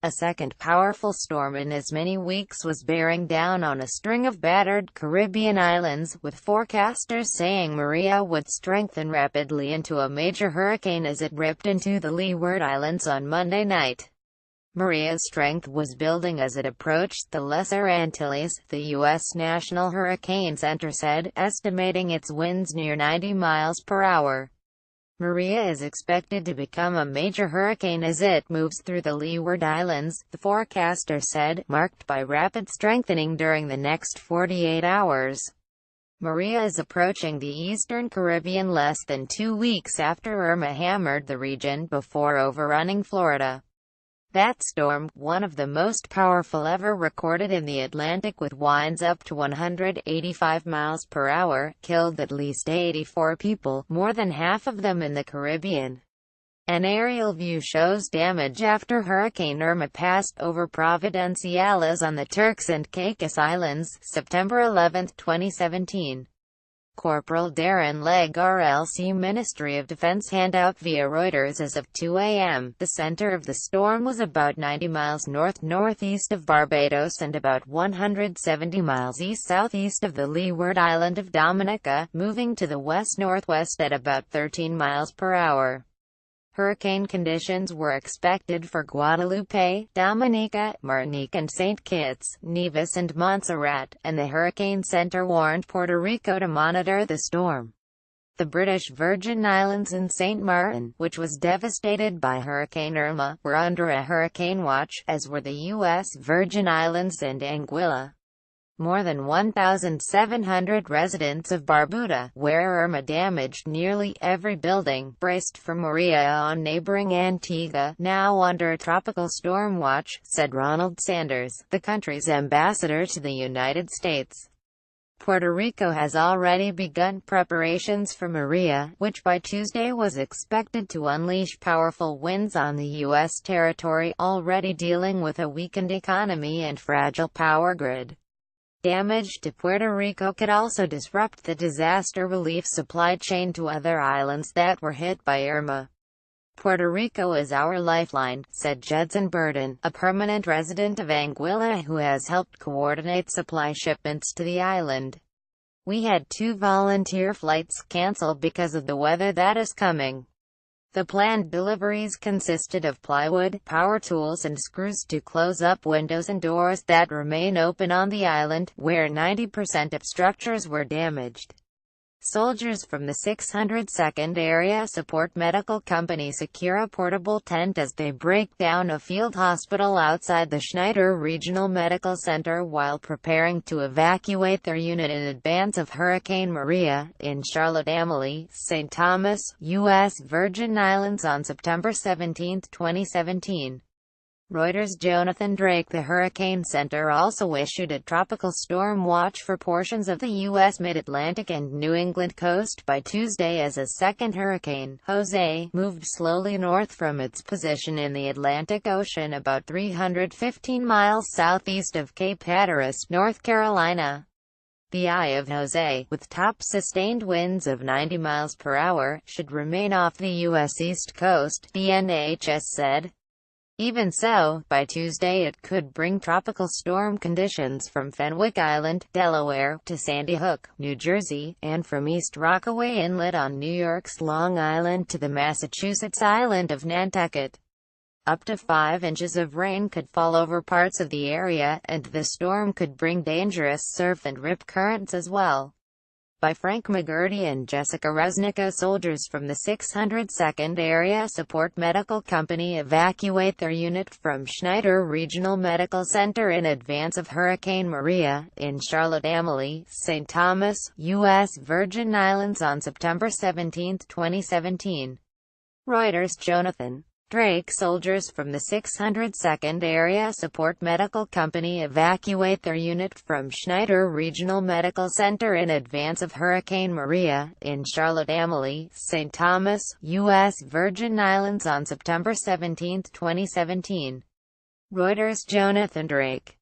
A second powerful storm in as many weeks was bearing down on a string of battered Caribbean islands, with forecasters saying Maria would strengthen rapidly into a major hurricane as it ripped into the Leeward Islands on Monday night. Maria's strength was building as it approached the Lesser Antilles, the U.S. National Hurricane Center said, estimating its winds near 90 miles per hour. Maria is expected to become a major hurricane as it moves through the Leeward Islands, the forecaster said, marked by rapid strengthening during the next 48 hours. Maria is approaching the eastern Caribbean less than 2 weeks after Irma hammered the region before overrunning Florida. That storm, one of the most powerful ever recorded in the Atlantic with winds up to 185 miles per hour, killed at least 84 people, more than half of them in the Caribbean. An aerial view shows damage after Hurricane Irma passed over Providenciales on the Turks and Caicos Islands, September 11, 2017. Corporal Darren Legg, RLC Ministry of Defense handout via Reuters. As of 2 a.m., the center of the storm was about 90 miles north-northeast of Barbados and about 170 miles east-southeast of the leeward island of Dominica, moving to the west-northwest at about 13 miles per hour. Hurricane conditions were expected for Guadalupe, Dominica, Martinique and St. Kitts, Nevis and Montserrat, and the Hurricane Center warned Puerto Rico to monitor the storm. The British Virgin Islands and St. Martin, which was devastated by Hurricane Irma, were under a hurricane watch, as were the U.S. Virgin Islands and Anguilla. More than 1,700 residents of Barbuda, where Irma damaged nearly every building, braced for Maria on neighboring Antigua, now under a tropical storm watch, said Ronald Sanders, the country's ambassador to the United States. Puerto Rico has already begun preparations for Maria, which by Tuesday was expected to unleash powerful winds on the U.S. territory, already dealing with a weakened economy and fragile power grid. Damage to Puerto Rico could also disrupt the disaster relief supply chain to other islands that were hit by Irma. Puerto Rico is our lifeline, said Judson Burden, a permanent resident of Anguilla who has helped coordinate supply shipments to the island. We had 2 volunteer flights canceled because of the weather that is coming. The planned deliveries consisted of plywood, power tools and screws to close up windows and doors that remain open on the island, where 90% of structures were damaged. Soldiers from the 602nd Area Support Medical Company secure a portable tent as they break down a field hospital outside the Schneider Regional Medical Center while preparing to evacuate their unit in advance of Hurricane Maria, in Charlotte-Amalie, St. Thomas, U.S. Virgin Islands on September 17, 2017. Reuters. Jonathan Drake. The Hurricane Center also issued a tropical storm watch for portions of the U.S. mid-Atlantic and New England coast by Tuesday as a second hurricane, Jose, moved slowly north from its position in the Atlantic Ocean about 315 miles southeast of Cape Hatteras, North Carolina. The eye of Jose, with top sustained winds of 90 miles per hour, should remain off the U.S. East Coast, the NHS said. Even so, by Tuesday it could bring tropical storm conditions from Fenwick Island, Delaware, to Sandy Hook, New Jersey, and from East Rockaway Inlet on New York's Long Island to the Massachusetts island of Nantucket. Up to 5 inches of rain could fall over parts of the area, and the storm could bring dangerous surf and rip currents as well. By Frank McGurty and Jessica Resnicka. Soldiers from the 602nd Area Support Medical Company evacuate their unit from Schneider Regional Medical Center in advance of Hurricane Maria, in Charlotte-Amalie, St. Thomas, U.S. Virgin Islands on September 17, 2017. Reuters. Jonathan Drake. Soldiers from the 602nd Area Support Medical Company evacuate their unit from Schneider Regional Medical Center in advance of Hurricane Maria, in Charlotte-Amalie, St. Thomas, U.S. Virgin Islands on September 17, 2017. Reuters. Jonathan Drake.